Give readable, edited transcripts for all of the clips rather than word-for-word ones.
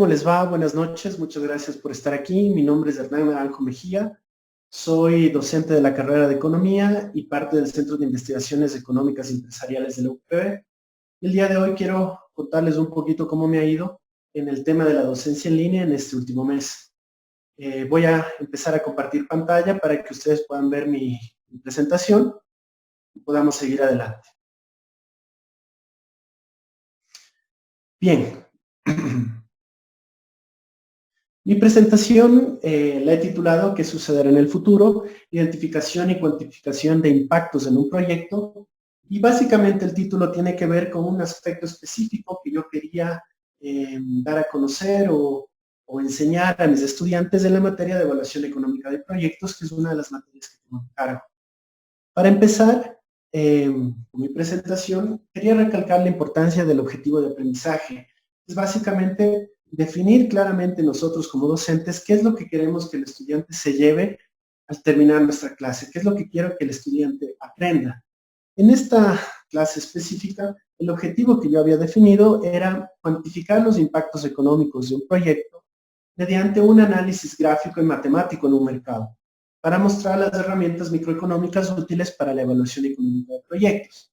¿Cómo les va? Buenas noches, muchas gracias por estar aquí. Mi nombre es Hernán Naranjo Mejía, soy docente de la carrera de Economía y parte del Centro de Investigaciones Económicas y Empresariales de la UPB. El día de hoy quiero contarles un poquito cómo me ha ido en el tema de la docencia en línea en este último mes. Voy a empezar a compartir pantalla para que ustedes puedan ver mi presentación y podamos seguir adelante. Bien. Mi presentación la he titulado ¿Qué sucederá en el futuro? Identificación y cuantificación de impactos en un proyecto. Y básicamente el título tiene que ver con un aspecto específico que yo quería dar a conocer o enseñar a mis estudiantes en la materia de evaluación económica de proyectos, que es una de las materias que tengo a cargo. Para empezar, con mi presentación, quería recalcar la importancia del objetivo de aprendizaje. Es básicamente definir claramente nosotros como docentes qué es lo que queremos que el estudiante se lleve al terminar nuestra clase, qué es lo que quiero que el estudiante aprenda. En esta clase específica, el objetivo que yo había definido era cuantificar los impactos económicos de un proyecto mediante un análisis gráfico y matemático en un mercado, para mostrar las herramientas microeconómicas útiles para la evaluación económica de proyectos.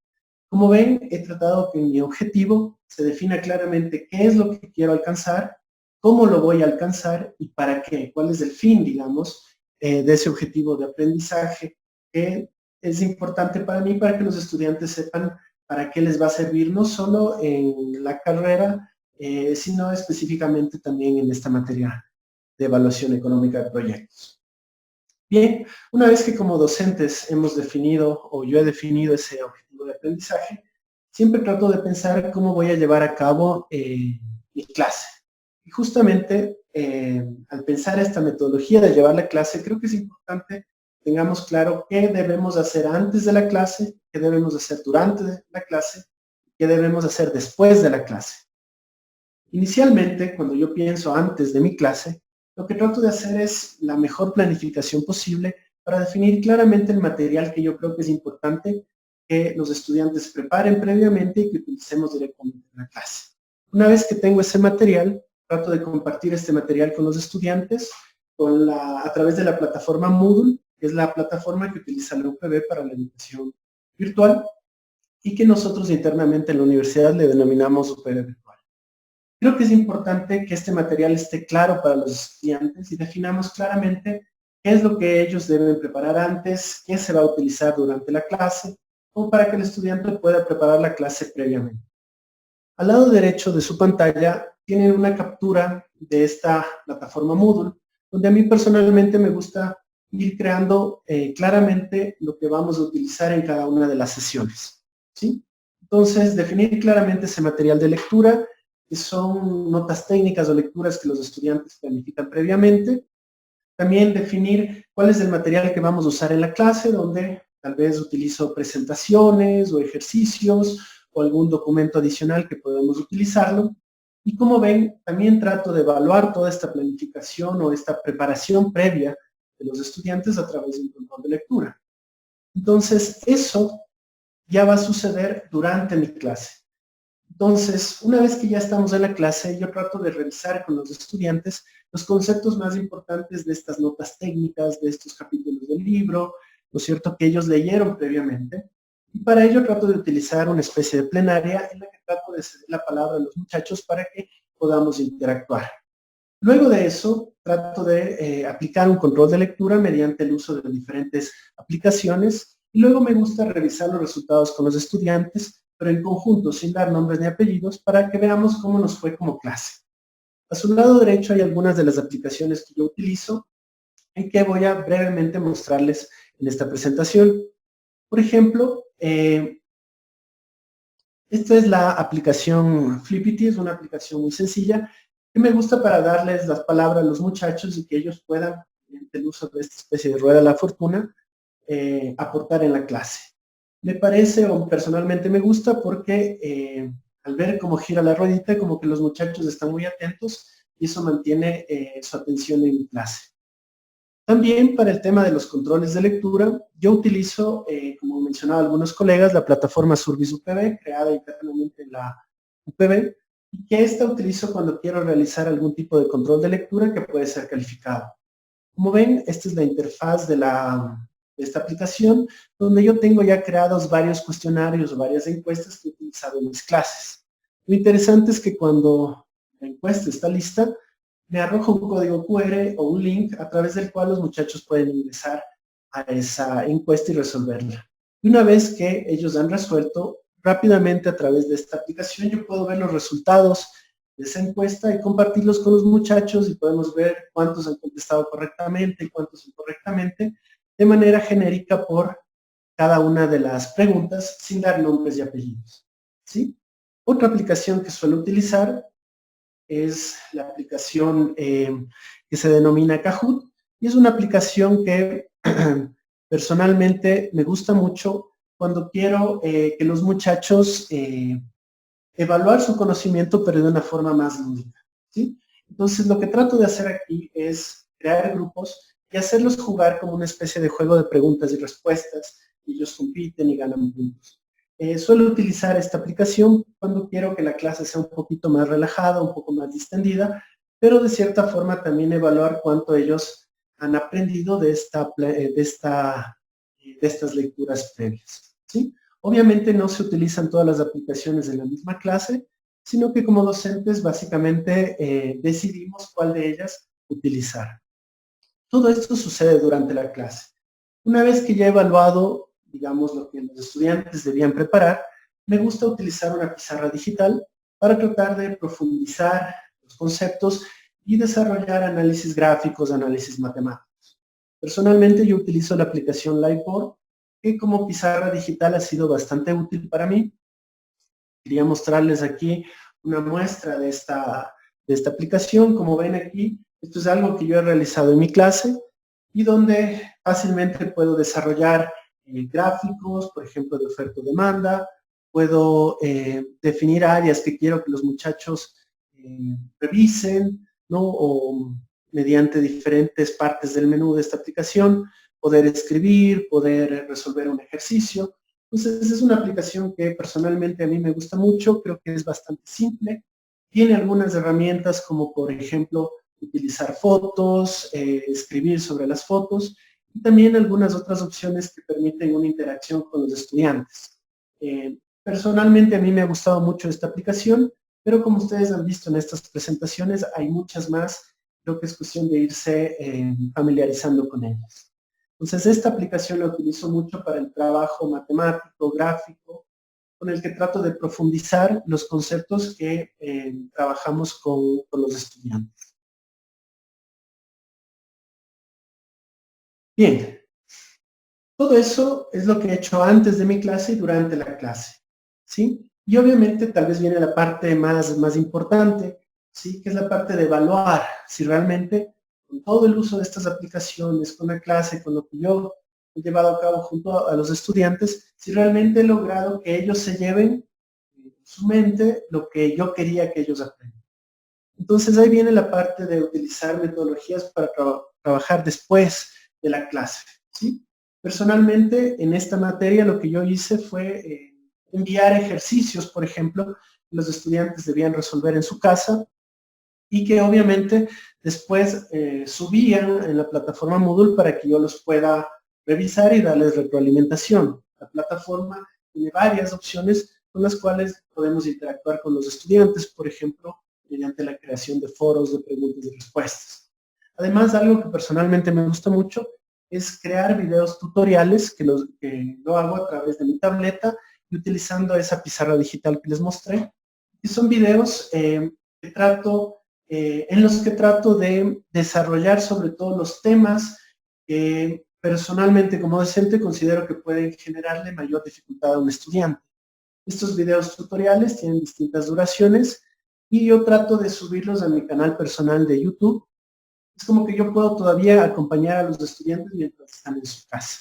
Como ven, he tratado que mi objetivo se defina claramente qué es lo que quiero alcanzar, cómo lo voy a alcanzar y para qué, cuál es el fin, digamos, de ese objetivo de aprendizaje, que es importante para mí, para que los estudiantes sepan para qué les va a servir, no solo en la carrera, sino específicamente también en esta materia de evaluación económica de proyectos. Bien, una vez que como docentes hemos definido, o yo he definido ese objetivo de aprendizaje, siempre trato de pensar cómo voy a llevar a cabo mi clase. Y justamente al pensar esta metodología de llevar la clase, creo que es importante que tengamos claro qué debemos hacer antes de la clase, qué debemos hacer durante la clase, qué debemos hacer después de la clase. Inicialmente, cuando yo pienso antes de mi clase, lo que trato de hacer es la mejor planificación posible para definir claramente el material que yo creo que es importante que los estudiantes preparen previamente y que utilicemos directamente en la clase. Una vez que tengo ese material, trato de compartir este material con los estudiantes a través de la plataforma Moodle, que es la plataforma que utiliza la UPB para la educación virtual y que nosotros internamente en la universidad le denominamos UPB Virtual. Creo que es importante que este material esté claro para los estudiantes y definamos claramente qué es lo que ellos deben preparar antes, qué se va a utilizar durante la clase, o para que el estudiante pueda preparar la clase previamente. Al lado derecho de su pantalla tienen una captura de esta plataforma Moodle, donde a mí personalmente me gusta ir creando claramente lo que vamos a utilizar en cada una de las sesiones, ¿sí? Entonces, definir claramente ese material de lectura, que son notas técnicas o lecturas que los estudiantes planifican previamente. También definir cuál es el material que vamos a usar en la clase, donde tal vez utilizo presentaciones o ejercicios o algún documento adicional que podemos utilizarlo. Y como ven, también trato de evaluar toda esta planificación o esta preparación previa de los estudiantes a través de un control de lectura. Entonces, eso ya va a suceder durante mi clase. Entonces, una vez que ya estamos en la clase, yo trato de revisar con los estudiantes los conceptos más importantes de estas notas técnicas, de estos capítulos del libro, ¿no es cierto?, que ellos leyeron previamente. Y para ello trato de utilizar una especie de plenaria en la que trato de ceder la palabra a los muchachos para que podamos interactuar. Luego de eso, trato de aplicar un control de lectura mediante el uso de diferentes aplicaciones y luego me gusta revisar los resultados con los estudiantes, pero en conjunto, sin dar nombres ni apellidos, para que veamos cómo nos fue como clase. A su lado derecho hay algunas de las aplicaciones que yo utilizo y que voy a brevemente mostrarles en esta presentación. Por ejemplo, esta es la aplicación Flippity, es una aplicación muy sencilla que me gusta para darles las palabras a los muchachos y que ellos puedan, mediante el uso de esta especie de rueda de la fortuna, aportar en la clase. Me parece, o personalmente me gusta, porque al ver cómo gira la ruedita, como que los muchachos están muy atentos y eso mantiene su atención en clase. También para el tema de los controles de lectura, yo utilizo, como mencionaba algunos colegas, la plataforma Survis UPB, creada internamente en la UPB, y que esta utilizo cuando quiero realizar algún tipo de control de lectura que puede ser calificado. Como ven, esta es la interfaz de esta aplicación, donde yo tengo ya creados varios cuestionarios o varias encuestas que he utilizado en mis clases. Lo interesante es que cuando la encuesta está lista, me arroja un código QR o un link a través del cual los muchachos pueden ingresar a esa encuesta y resolverla. Y una vez que ellos han resuelto, rápidamente a través de esta aplicación yo puedo ver los resultados de esa encuesta y compartirlos con los muchachos y podemos ver cuántos han contestado correctamente y cuántos incorrectamente, de manera genérica por cada una de las preguntas sin dar nombres y apellidos, ¿sí? Otra aplicación que suelo utilizar es la aplicación que se denomina Kahoot, y es una aplicación que personalmente me gusta mucho cuando quiero que los muchachos evaluar su conocimiento, pero de una forma más lúdica, ¿sí? Entonces, lo que trato de hacer aquí es crear grupos y hacerlos jugar como una especie de juego de preguntas y respuestas, y ellos compiten y ganan puntos. Suelo utilizar esta aplicación cuando quiero que la clase sea un poquito más relajada, un poco más distendida, pero de cierta forma también evaluar cuánto ellos han aprendido de estas lecturas previas, ¿sí? Obviamente no se utilizan todas las aplicaciones en la misma clase, sino que como docentes básicamente decidimos cuál de ellas utilizar. Todo esto sucede durante la clase. Una vez que ya he evaluado, digamos, lo que los estudiantes debían preparar, me gusta utilizar una pizarra digital para tratar de profundizar los conceptos y desarrollar análisis gráficos, análisis matemáticos. Personalmente yo utilizo la aplicación Liveboard, que como pizarra digital ha sido bastante útil para mí. Quería mostrarles aquí una muestra de esta aplicación. Como ven aquí, esto es algo que yo he realizado en mi clase y donde fácilmente puedo desarrollar gráficos, por ejemplo, de oferta y demanda. Puedo definir áreas que quiero que los muchachos revisen, ¿no? O mediante diferentes partes del menú de esta aplicación, poder escribir, poder resolver un ejercicio. Entonces, es una aplicación que personalmente a mí me gusta mucho, creo que es bastante simple. Tiene algunas herramientas como, por ejemplo, utilizar fotos, escribir sobre las fotos, y también algunas otras opciones que permiten una interacción con los estudiantes. Personalmente a mí me ha gustado mucho esta aplicación, pero como ustedes han visto en estas presentaciones, hay muchas más. Creo que es cuestión de irse familiarizando con ellas. Entonces, esta aplicación la utilizo mucho para el trabajo matemático, gráfico, con el que trato de profundizar los conceptos que trabajamos con los estudiantes. Bien, todo eso es lo que he hecho antes de mi clase y durante la clase, ¿sí? Y obviamente tal vez viene la parte más importante, ¿sí? Que es la parte de evaluar si realmente con todo el uso de estas aplicaciones, con la clase, con lo que yo he llevado a cabo junto a los estudiantes, si realmente he logrado que ellos se lleven en su mente lo que yo quería que ellos aprendan. Entonces ahí viene la parte de utilizar metodologías para trabajar después de la clase, ¿sí? Personalmente, en esta materia lo que yo hice fue enviar ejercicios, por ejemplo, que los estudiantes debían resolver en su casa y que obviamente después subían en la plataforma Moodle para que yo los pueda revisar y darles retroalimentación. La plataforma tiene varias opciones con las cuales podemos interactuar con los estudiantes, por ejemplo, mediante la creación de foros de preguntas y respuestas. Además, algo que personalmente me gusta mucho es crear videos tutoriales que lo hago a través de mi tableta y utilizando esa pizarra digital que les mostré. Y son videos en los que trato de desarrollar sobre todo los temas que personalmente como docente considero que pueden generarle mayor dificultad a un estudiante. Estos videos tutoriales tienen distintas duraciones y yo trato de subirlos a mi canal personal de YouTube. Es como que yo puedo todavía acompañar a los estudiantes mientras están en su casa.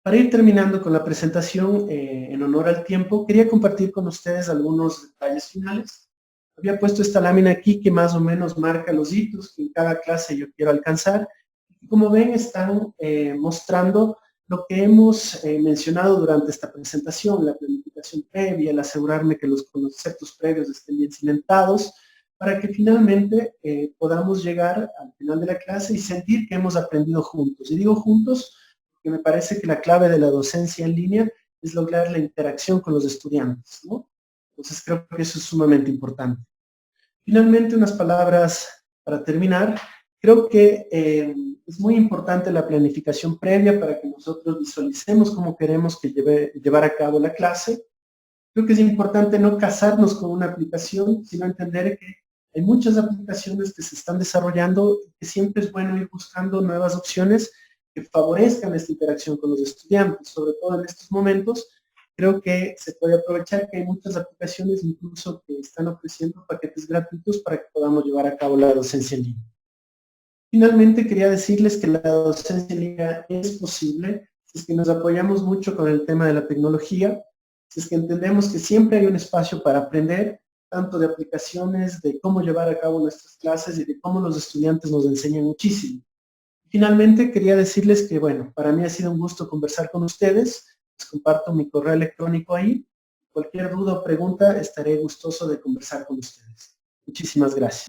Para ir terminando con la presentación, en honor al tiempo, quería compartir con ustedes algunos detalles finales. Había puesto esta lámina aquí que más o menos marca los hitos que en cada clase yo quiero alcanzar. Y como ven, están mostrando lo que hemos mencionado durante esta presentación, la planificación planificación previa, el asegurarme que los conceptos previos estén bien cimentados, para que finalmente podamos llegar al final de la clase y sentir que hemos aprendido juntos. Y digo juntos porque me parece que la clave de la docencia en línea es lograr la interacción con los estudiantes, ¿no? Entonces creo que eso es sumamente importante. Finalmente, unas palabras para terminar. Creo que es muy importante la planificación previa para que nosotros visualicemos cómo queremos que llevar a cabo la clase. Creo que es importante no casarnos con una aplicación, sino entender que hay muchas aplicaciones que se están desarrollando y que siempre es bueno ir buscando nuevas opciones que favorezcan esta interacción con los estudiantes, sobre todo en estos momentos. Creo que se puede aprovechar que hay muchas aplicaciones incluso que están ofreciendo paquetes gratuitos para que podamos llevar a cabo la docencia en línea. Finalmente, quería decirles que la docencia en línea es posible si es que nos apoyamos mucho con el tema de la tecnología, si es que entendemos que siempre hay un espacio para aprender, tanto de aplicaciones, de cómo llevar a cabo nuestras clases y de cómo los estudiantes nos enseñan muchísimo. Finalmente, quería decirles que, bueno, para mí ha sido un gusto conversar con ustedes. Les comparto mi correo electrónico ahí. Cualquier duda o pregunta, estaré gustoso de conversar con ustedes. Muchísimas gracias.